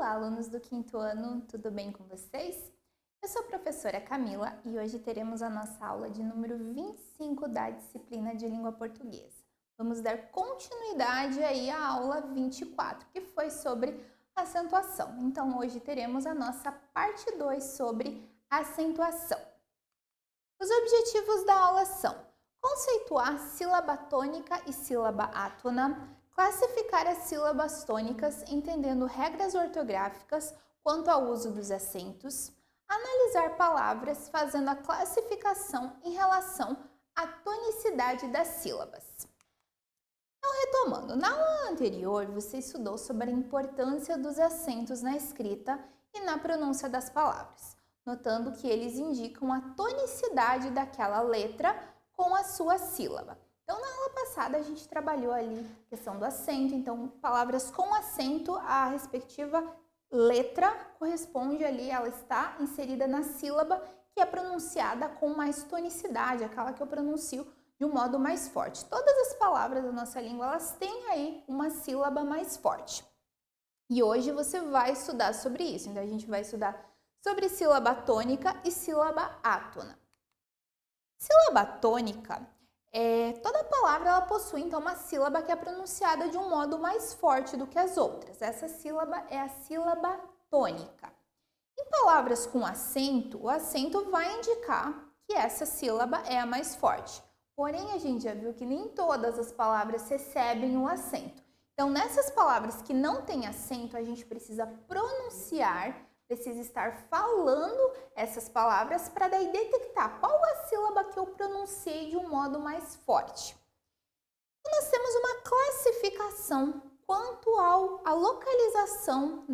Olá, alunos do quinto ano, tudo bem com vocês? Eu sou a professora Camila e hoje teremos a nossa aula de número 25 da disciplina de língua portuguesa. Vamos dar continuidade aí à aula 24, que foi sobre acentuação. Então, hoje teremos a nossa parte 2 sobre acentuação. Os objetivos da aula são conceituar sílaba tônica e sílaba átona, classificar as sílabas tônicas entendendo regras ortográficas quanto ao uso dos acentos, analisar palavras fazendo a classificação em relação à tonicidade das sílabas. Então, retomando, na aula anterior você estudou sobre a importância dos acentos na escrita e na pronúncia das palavras, notando que eles indicam a tonicidade daquela letra com a sua sílaba. Então, na aula passada, a gente trabalhou ali a questão do acento. Então, palavras com acento, a respectiva letra corresponde ali, ela está inserida na sílaba que é pronunciada com mais tonicidade, aquela que eu pronuncio de um modo mais forte. Todas as palavras da nossa língua, elas têm aí uma sílaba mais forte. E hoje você vai estudar sobre isso. Então, a gente vai estudar sobre sílaba tônica e sílaba átona. Sílaba tônica, toda palavra ela possui então uma sílaba que é pronunciada de um modo mais forte do que as outras. Essa sílaba é a sílaba tônica. Em palavras com acento, o acento vai indicar que essa sílaba é a mais forte. Porém, a gente já viu que nem todas as palavras recebem o acento. Então, nessas palavras que não têm acento, a gente precisa pronunciar, precisa estar falando essas palavras para daí detectar qual a sílaba que eu pronunciei de um modo mais forte. Então, nós temos uma classificação quanto à localização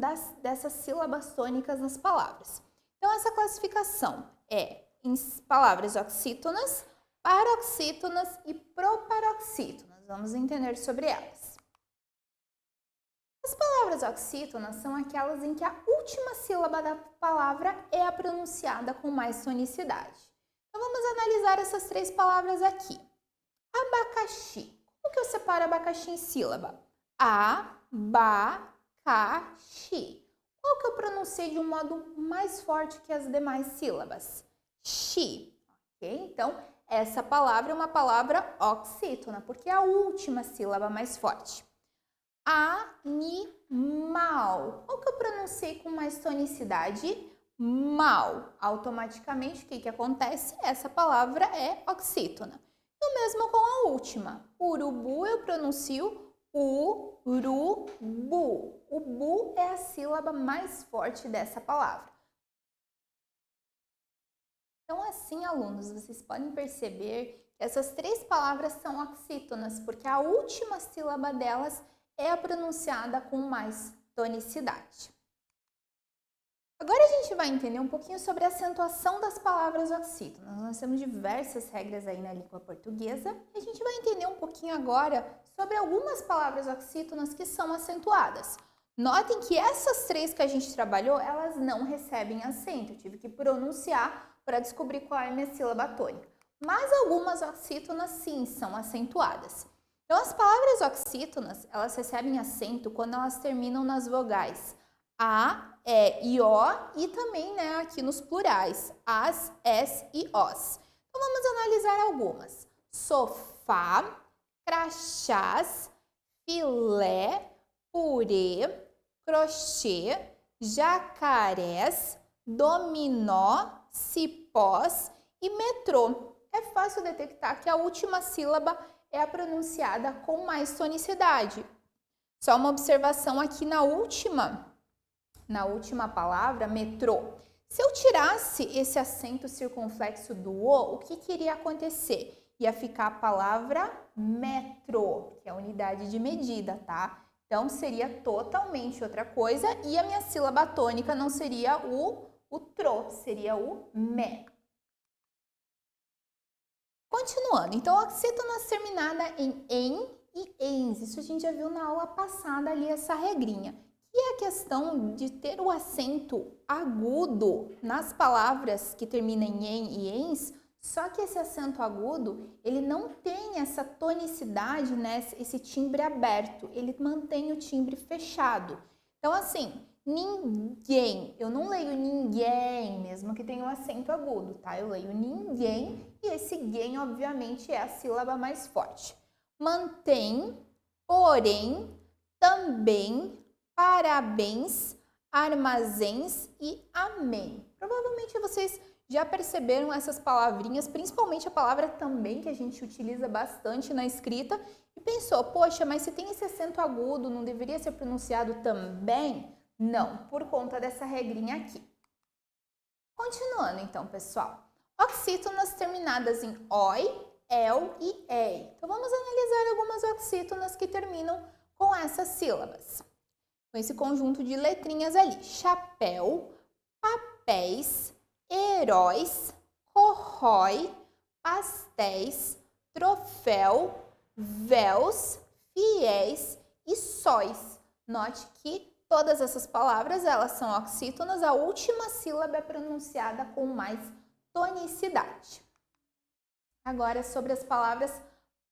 dessas sílabas tônicas nas palavras. Então, essa classificação é em palavras oxítonas, paroxítonas e proparoxítonas. Vamos entender sobre elas. As palavras oxítonas são aquelas em que a última sílaba da palavra é a pronunciada com mais tonicidade. Então, vamos analisar essas três palavras aqui. Abacaxi. Como que eu separo abacaxi em sílaba? A-ba-ca-xi. Qual que eu pronunciei de um modo mais forte que as demais sílabas? Xi. Ok? Então, essa palavra é uma palavra oxítona, porque é a última sílaba mais forte. Animal. Qual que eu pronunciei com mais tonicidade? Mal. Automaticamente, o que acontece? Essa palavra é oxítona. E o mesmo com a última. Urubu, eu pronuncio urubu. O bu é a sílaba mais forte dessa palavra. Então, assim, alunos, vocês podem perceber que essas três palavras são oxítonas, porque a última sílaba delas é a pronunciada com mais tonicidade. Agora a gente vai entender um pouquinho sobre a acentuação das palavras oxítonas. Nós temos diversas regras aí na língua portuguesa e a gente vai entender um pouquinho agora sobre algumas palavras oxítonas que são acentuadas. Notem que essas três que a gente trabalhou, elas não recebem acento. Eu tive que pronunciar para descobrir qual é a minha sílaba tônica. Mas algumas oxítonas sim são acentuadas. Então, as palavras oxítonas, elas recebem acento quando elas terminam nas vogais a, e, i, o e também, né, aqui nos plurais, as, es e os. Então, vamos analisar algumas. Sofá, crachás, filé, purê, crochê, jacarés, dominó, cipós e metrô. É fácil detectar que a última sílaba é a pronunciada com mais tonicidade. Só uma observação aqui na última palavra, metrô. Se eu tirasse esse acento circunflexo do o que iria acontecer? Ia ficar a palavra metro, que é a unidade de medida, tá? Então, seria totalmente outra coisa e a minha sílaba tônica não seria o tro, seria o me. Continuando, então, oxítonas terminada em e ens, isso a gente já viu na aula passada ali, essa regrinha, que é a questão de ter o acento agudo nas palavras que terminam em e ens, só que esse acento agudo, ele não tem essa tonicidade, né, esse timbre aberto, ele mantém o timbre fechado. Então, assim, ninguém. Eu não leio ninguém, mesmo que tenha o acento agudo, tá? Eu leio ninguém e esse guem, obviamente, é a sílaba mais forte. Mantém, porém, também, parabéns, armazéns e amém. Provavelmente vocês já perceberam essas palavrinhas, principalmente a palavra também, que a gente utiliza bastante na escrita, e pensou, poxa, mas se tem esse acento agudo, não deveria ser pronunciado também? Não, por conta dessa regrinha aqui. Continuando então, pessoal. Oxítonas terminadas em OI, EL e EI. Então vamos analisar algumas oxítonas que terminam com essas sílabas. Com esse conjunto de letrinhas ali. Chapéu, papéis, heróis, corrói, pastéis, troféu, véus, fiéis e sóis. Note que todas essas palavras, elas são oxítonas, a última sílaba é pronunciada com mais tonicidade. Agora, sobre as palavras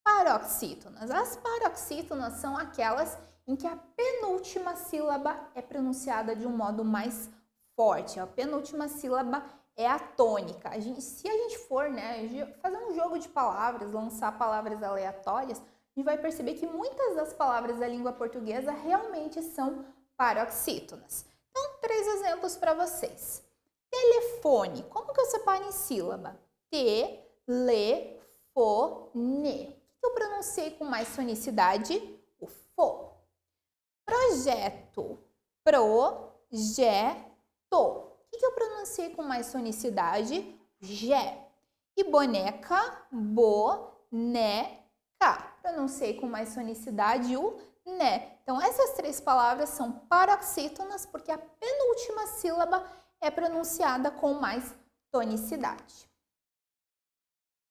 paroxítonas. As paroxítonas são aquelas em que a penúltima sílaba é pronunciada de um modo mais forte. A penúltima sílaba é a tônica. Se a gente for, fazer um jogo de palavras, lançar palavras aleatórias, a gente vai perceber que muitas das palavras da língua portuguesa realmente são paroxítonas. Então, 3 exemplos para vocês. Telefone. Como que eu separo em sílaba? Te-le-fo-ne. O que eu pronunciei com mais tonicidade? O fo. Projeto. Pro-je-to. O que eu pronunciei com mais tonicidade? Gé. E boneca? Bo-ne-ca. Pronunciei com mais tonicidade o né. Então, essas 3 palavras são paroxítonas porque a penúltima sílaba é pronunciada com mais tonicidade.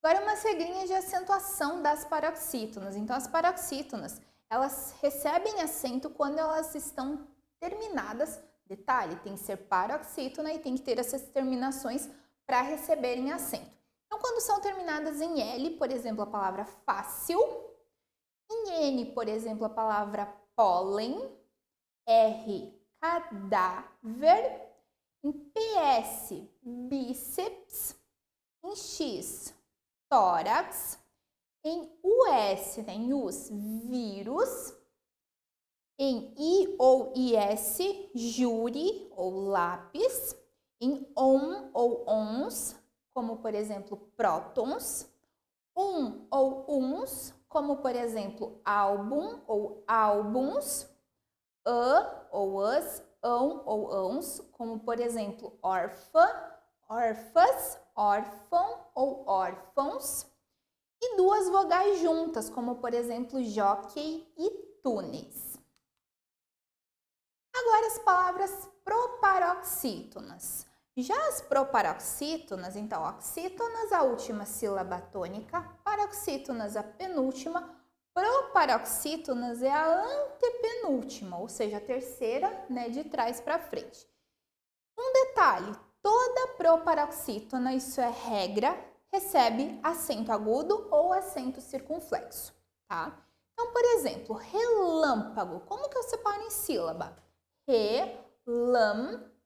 Agora, umas regrinhas de acentuação das paroxítonas. Então, as paroxítonas, elas recebem acento quando elas estão terminadas. Detalhe, tem que ser paroxítona e tem que ter essas terminações para receberem acento. Então, quando são terminadas em L, por exemplo, a palavra fácil, em N, por exemplo, a palavra pólen, R, cadáver, em PS, bíceps, em X, tórax, em US, em US, vírus, em I ou IS, júri ou lápis, em ON ou ONS, como por exemplo prótons, ou uns, como por exemplo álbum ou álbuns, ou as, ão ou ãos, como por exemplo órfã, órfãs, órfão ou órfãos, e 2 vogais juntas, como por exemplo jockey e túneis. Agora as palavras proparoxítonas. Já as proparoxítonas, então, oxítonas, a última sílaba tônica, paroxítonas, a penúltima, proparoxítonas é a antepenúltima, ou seja, a terceira, de trás para frente. Um detalhe, toda proparoxítona, isso é regra, recebe acento agudo ou acento circunflexo, tá? Então, por exemplo, relâmpago, como que eu separo em sílaba? Relâmpago.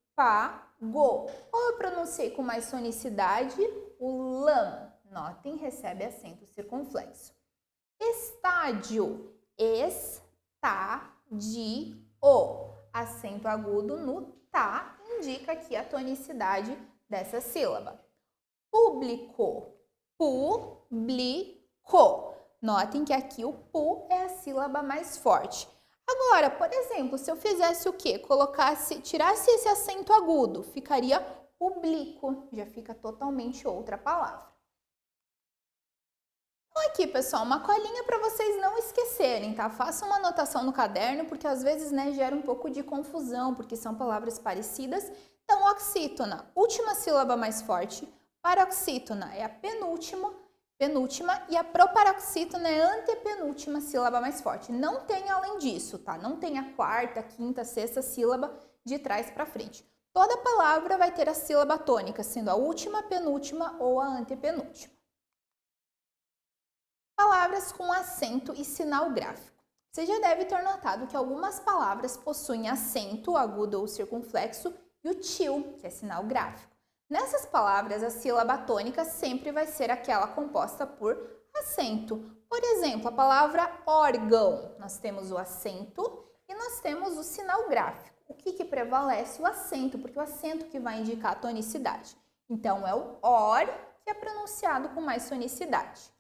Ou eu pronunciei com mais tonicidade o lam. Notem, recebe acento circunflexo. Estádio. Estadio. Acento agudo no tá indica aqui a tonicidade dessa sílaba. Público. Publico. Notem que aqui o pu é a sílaba mais forte. Agora, por exemplo, se eu fizesse o quê? Tirasse esse acento agudo, ficaria publico, já fica totalmente outra palavra. Então aqui, pessoal, uma colinha para vocês não esquecerem, tá? Façam uma anotação no caderno, porque às vezes, gera um pouco de confusão, porque são palavras parecidas. Então, oxítona, última sílaba mais forte, paroxítona é a penúltima, e a proparoxítona é a antepenúltima sílaba mais forte. Não tem além disso, tá? Não tem a quarta, quinta, sexta sílaba de trás para frente. Toda palavra vai ter a sílaba tônica, sendo a última, penúltima ou a antepenúltima. Palavras com acento e sinal gráfico. Você já deve ter notado que algumas palavras possuem acento agudo ou circunflexo e o til, que é sinal gráfico. Nessas palavras, a sílaba tônica sempre vai ser aquela composta por acento. Por exemplo, a palavra órgão, nós temos o acento e nós temos o sinal gráfico. O que prevalece? O acento, porque o acento que vai indicar a tonicidade. Então, é o or, que é pronunciado com mais tonicidade.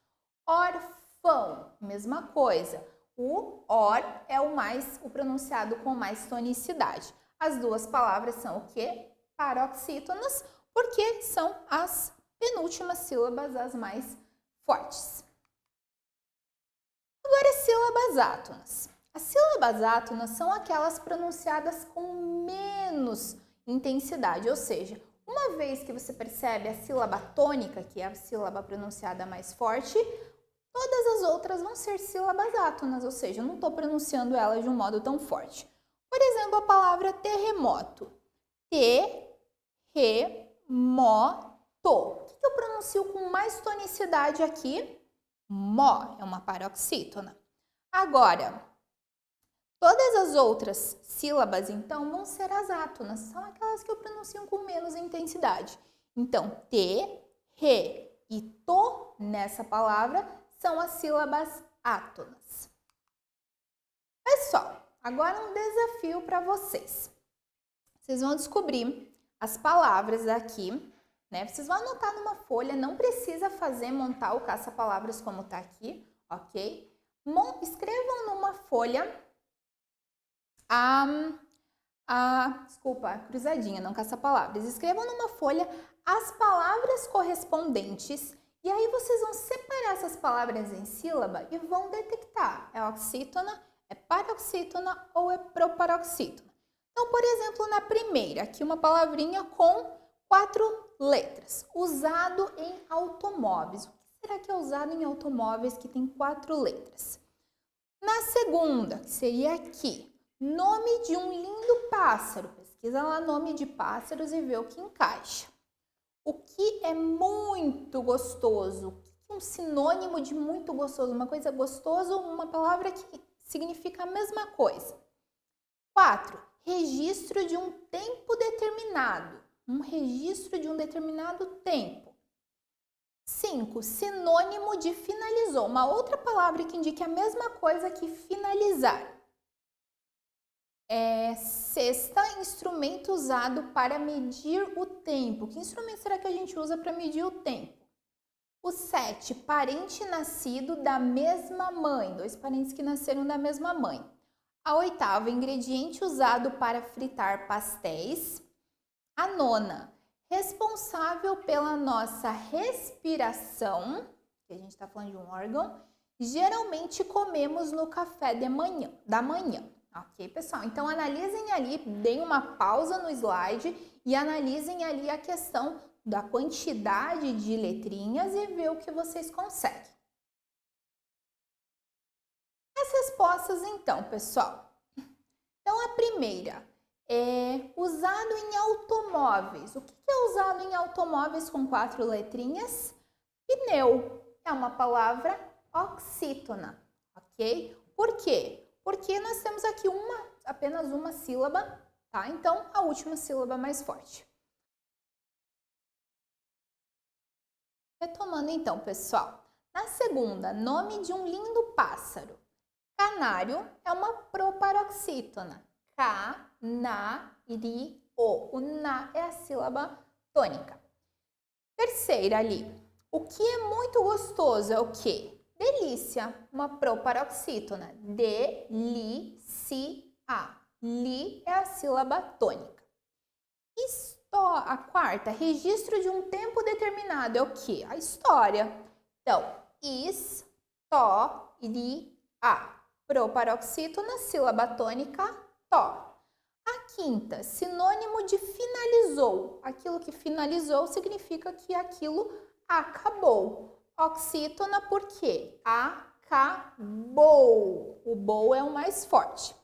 Órfão, mesma coisa. O or é o pronunciado com mais tonicidade. As duas palavras são o quê? Paroxítonas, porque são as penúltimas sílabas as mais fortes. Agora, sílabas átonas. As sílabas átonas são aquelas pronunciadas com menos intensidade, ou seja, uma vez que você percebe a sílaba tônica, que é a sílaba pronunciada mais forte, todas as outras vão ser sílabas átonas, ou seja, eu não estou pronunciando elas de um modo tão forte. Por exemplo, a palavra terremoto. Te-re-mo-to. O que eu pronuncio com mais tonicidade aqui? Mo, é uma paroxítona. Agora, todas as outras sílabas, então, vão ser as átonas. São aquelas que eu pronuncio com menos intensidade. Então, te, re e to, nessa palavra, são as sílabas átonas. Pessoal, agora um desafio para vocês. Vocês vão descobrir as palavras aqui, né? Vocês vão anotar numa folha, não precisa montar o caça-palavras como está aqui, ok? Escrevam numa folha cruzadinha, não caça-palavras. Escrevam numa folha as palavras correspondentes e aí vocês vão separar essas palavras em sílaba e vão detectar, é oxítona, é paroxítona ou é proparoxítona. Então, por exemplo, na primeira, aqui uma palavrinha com 4 letras, usado em automóveis. O que será que é usado em automóveis que tem 4 letras? Na segunda, que seria aqui, nome de um lindo pássaro. Pesquisa lá nome de pássaros e vê o que encaixa. O que é muito gostoso? O que é um sinônimo de muito gostoso? Uma coisa gostosa ou uma palavra que significa a mesma coisa? 4. Registro de um tempo determinado. Um registro de um determinado tempo. 5. Sinônimo de finalizou. Uma outra palavra que indique a mesma coisa que finalizar. 6. Instrumento usado para medir o tempo. Que instrumento será que a gente usa para medir o tempo? O 7. Parente nascido da mesma mãe. 2 parentes que nasceram da mesma mãe. A 8ª, ingrediente usado para fritar pastéis. A 9ª, responsável pela nossa respiração, que a gente está falando de um órgão, geralmente comemos no café da manhã. Ok, pessoal? Então, analisem ali, deem uma pausa no slide e analisem ali a questão da quantidade de letrinhas e ver o que vocês conseguem. As respostas, então, pessoal. Então, a primeira é usado em automóveis. O que é usado em automóveis com 4 letrinhas? Pneu. É uma palavra oxítona, ok? Por quê? Porque nós temos aqui apenas uma sílaba, tá? Então, a última sílaba mais forte. Retomando então, pessoal. Na segunda, nome de um lindo pássaro. Canário é uma proparoxítona. Ca-na-ri-o. O na é a sílaba tônica. Terceira ali. O que é muito gostoso é o quê? Delícia, uma proparoxítona. De-li-ci-a. Li é a sílaba tônica. A quarta, registro de um tempo determinado é o quê? A história. Então, is-to-ri-a. Proparoxítona, sílaba tônica, to. A quinta, sinônimo de finalizou. Aquilo que finalizou significa que aquilo acabou. Oxítona, por quê? Acabou. O bou é o mais forte.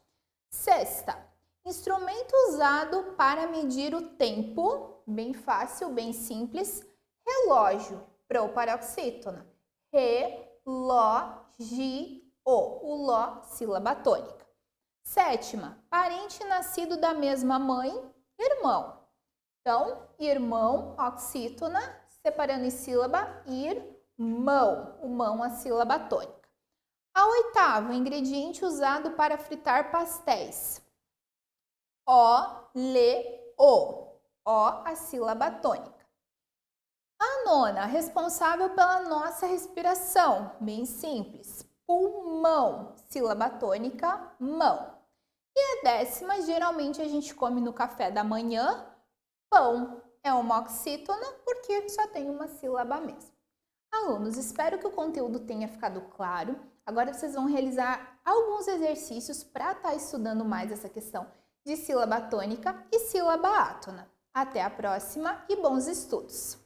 Sexta, instrumento usado para medir o tempo. Bem fácil, bem simples. Relógio. Proparoxítona. Relógio. O Ló, sílaba tônica. Sétima, parente nascido da mesma mãe, irmão. Então, irmão, oxítona, separando em sílaba, irmão. O mão, a sílaba tônica. A oitava, ingrediente usado para fritar pastéis. O. A sílaba tônica. A nona, responsável pela nossa respiração, bem simples. Pulmão, sílaba tônica, mão. E a décima, geralmente a gente come no café da manhã, pão. É uma oxítona porque só tem uma sílaba mesmo. Alunos, espero que o conteúdo tenha ficado claro. Agora vocês vão realizar alguns exercícios para estar estudando mais essa questão de sílaba tônica e sílaba átona. Até a próxima e bons estudos!